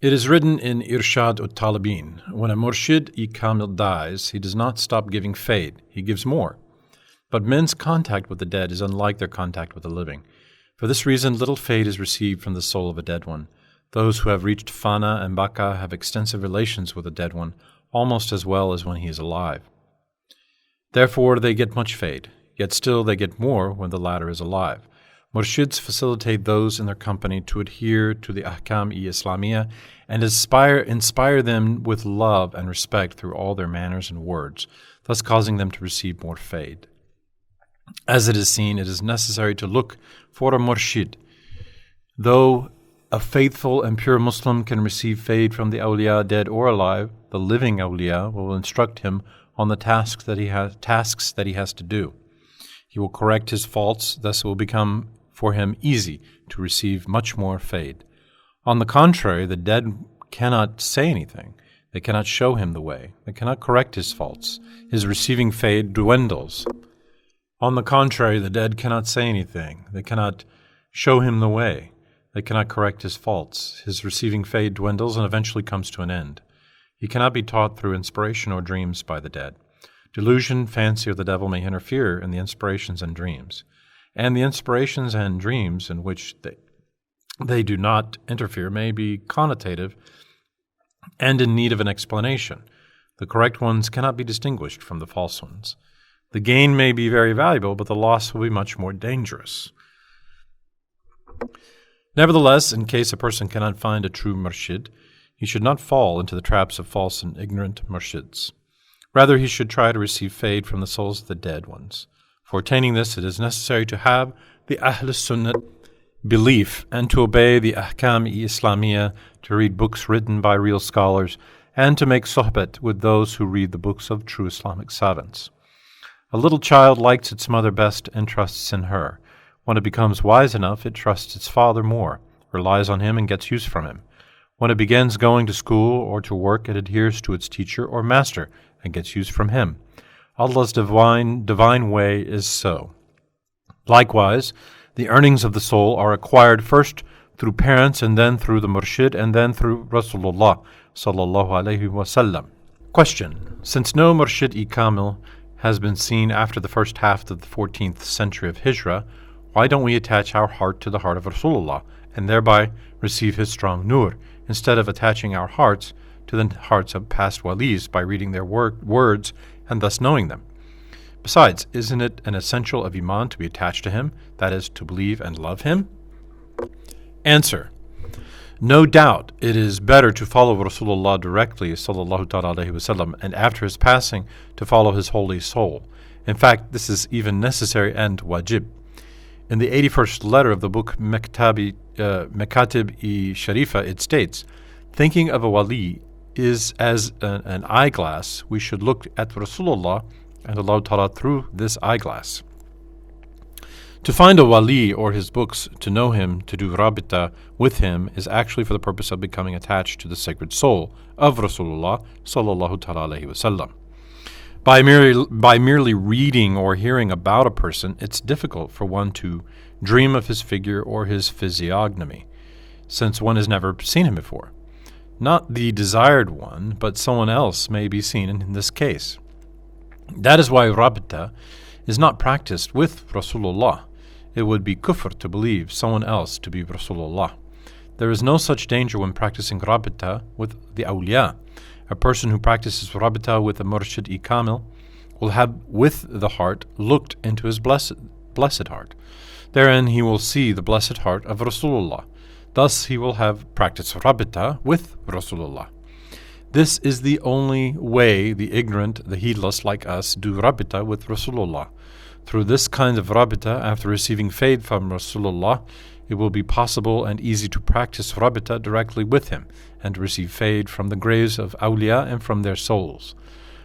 It is written in Irshad ut-Talibin, when a murshid-i kamil dies, he does not stop giving fayd, he gives more. But men's contact with the dead is unlike their contact with the living. For this reason, little fayd is received from the soul of a dead one. Those who have reached fana and baka have extensive relations with the dead one, almost as well as when he is alive. Therefore, they get much fayd, yet still they get more when the latter is alive. Murshids facilitate those in their company to adhere to the ahkam-i-Islamiyya and inspire them with love and respect through all their manners and words, thus causing them to receive more fayd. As it is seen, it is necessary to look for a murshid. Though a faithful and pure Muslim can receive fayd from the awliya, dead or alive, the living awliya will instruct him on the tasks that he has to do. He will correct his faults, thus it will become for him easy to receive much more fayd. On the contrary, the dead cannot say anything. They cannot show him the way. They cannot correct his faults. His receiving fayd dwindles. On the contrary, the dead cannot say anything. They cannot show him the way. They cannot correct his faults. His receiving fayd dwindles and eventually comes to an end. He cannot be taught through inspiration or dreams by the dead. Delusion, fancy, or the devil may interfere in the inspirations and dreams. And the inspirations and dreams in which they do not interfere may be connotative and in need of an explanation. The correct ones cannot be distinguished from the false ones. The gain may be very valuable, but the loss will be much more dangerous. Nevertheless, in case a person cannot find a true murshid, he should not fall into the traps of false and ignorant murshids. Rather, he should try to receive fayd from the souls of the dead ones. For attaining this, it is necessary to have the Ahl Sunnah belief and to obey the Ahkam-i-Islamiyya, to read books written by real scholars, and to make sohbet with those who read the books of true Islamic savants. A little child likes its mother best and trusts in her. When it becomes wise enough, it trusts its father more, relies on him, and gets use from him. When it begins going to school or to work, it adheres to its teacher or master and gets use from him. Allah's divine way is so. Likewise, the earnings of the soul are acquired first through parents and then through the murshid and then through Rasulullah sallallahu alaihi wasallam. Question: since no murshid-i kamil has been seen after the first half of the 14th century of Hijrah, why don't we attach our heart to the heart of Rasulullah and thereby receive his strong nur, instead of attaching our hearts to the hearts of past walis by reading their words and thus knowing them? Besides, isn't it an essential of Iman to be attached to him, that is, to believe and love him? Answer: no doubt it is better to follow Rasulullah directly, sallallahu ta'ala alayhi wasallam, and after his passing to follow his holy soul. In fact, this is even necessary and wajib. In the 81st letter of the book Makatib-i Sharifa, it states, thinking of a wali is as an eyeglass. We should look at Rasulullah and Allah Ta'ala through this eyeglass. To find a wali or his books, to know him, to do rabita with him, is actually for the purpose of becoming attached to the sacred soul of Rasulullah sallallahu ta'ala alayhi wasallam. By merely reading or hearing about a person, it's difficult for one to dream of his figure or his physiognomy, since one has never seen him before. Not the desired one, but someone else may be seen in this case. That is why rabita is not practiced with Rasulullah. It would be kufr to believe someone else to be Rasulullah. There is no such danger when practicing rabita with the awliya. A person who practices rabita with a murshid-i kamil will have with the heart looked into his blessed heart. Therein he will see the blessed heart of Rasulullah. Thus he will have practiced rabita with Rasulullah. This is the only way the ignorant, the heedless like us, do rabita with Rasulullah. Through this kind of rabita, after receiving fayd from Rasulullah, it will be possible and easy to practice rabita directly with him and to receive fayd from the graves of awliya and from their souls.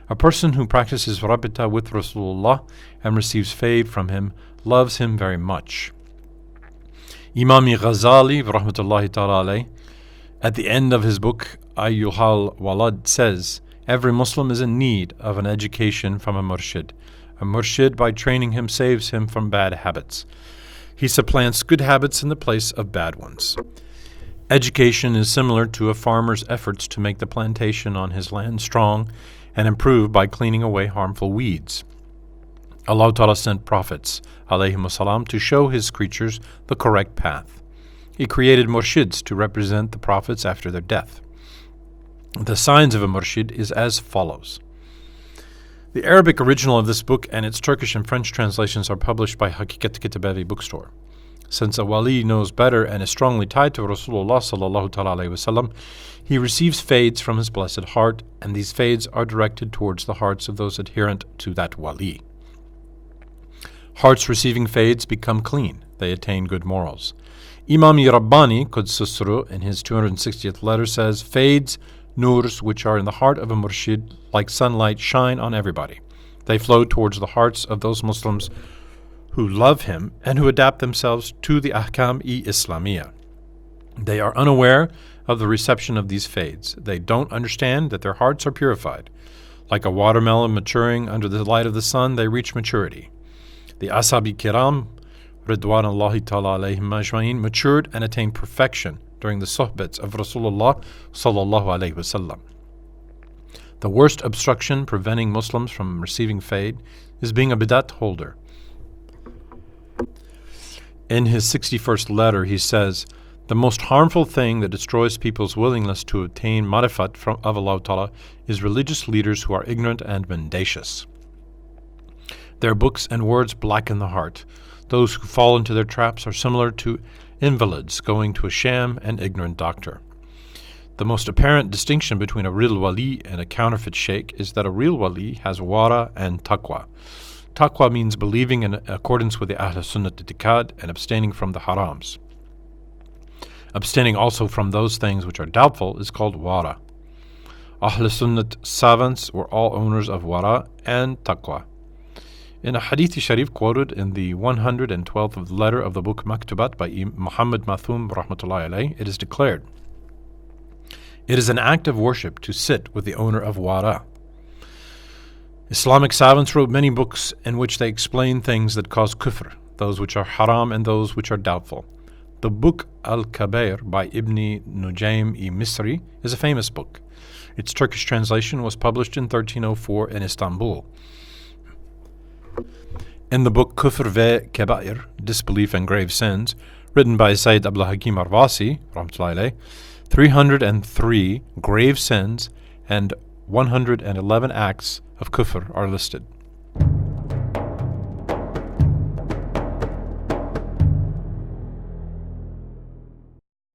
A person who practices rabita with Rasulullah and receives fayd from him loves him very much. Imam Ghazali, rahmatullahi ta'ala alayh, at the end of his book, Ayyuhal Walad, says, every Muslim is in need of an education from a murshid. A murshid, by training him, saves him from bad habits. He supplants good habits in the place of bad ones. Education is similar to a farmer's efforts to make the plantation on his land strong and improved by cleaning away harmful weeds. Allah Ta'ala sent prophets, alayhimus salam, to show his creatures the correct path. He created murshids to represent the prophets after their death. The signs of a murshid is as follows. The Arabic original of this book and its Turkish and French translations are published by Hakikat Kitabavi bookstore. Since a wali knows better and is strongly tied to Rasulullah sallallahu ta'ala alayhi wasallam, he receives fades from his blessed heart, and these fades are directed towards the hearts of those adherent to that wali. Hearts receiving fades become clean. They attain good morals. Imam Rabbani, Qudsusru, in his 260th letter says, fades, nurs, which are in the heart of a murshid, like sunlight, shine on everybody. They flow towards the hearts of those Muslims who love him and who adapt themselves to the ahkam-i-islamiyya. They are unaware of the reception of these fades. They don't understand that their hearts are purified. Like a watermelon maturing under the light of the sun, they reach maturity. The Ashabi Kiram, Ridwanullahi ta'ala alayhim ajma'in, matured and attained perfection during the sohbets of Rasulullah sallallahu alayhi wasallam. The worst obstruction preventing Muslims from receiving fade is being a bidat holder. In his 61st letter, he says, the most harmful thing that destroys people's willingness to obtain marifat of Allah Ta'ala is religious leaders who are ignorant and mendacious. Their books and words blacken the heart. Those who fall into their traps are similar to invalids going to a sham and ignorant doctor. The most apparent distinction between a real wali and a counterfeit sheikh is that a real wali has wara and taqwa. Taqwa means believing in accordance with the Ahl Sunnat itikad and abstaining from the harams. Abstaining also from those things which are doubtful is called wara. Ahl Sunnat savants were all owners of wara and taqwa. In a hadith sharif quoted in the 112th letter of the book Maktubat by Muhammad Mathum rahmatullahi alayh, it is declared, it is an act of worship to sit with the owner of wara. Islamic savants wrote many books in which they explain things that cause kufr, those which are haram and those which are doubtful. The book Al-Kabair by Ibn Nujaym-i-Misri is a famous book. Its Turkish translation was published in 1304 in Istanbul. In the book Kufr ve Kebair, Disbelief and Grave Sins, written by Sayyid Abdul Hakim Arvasi, 303 grave sins and 111 acts of kufr are listed.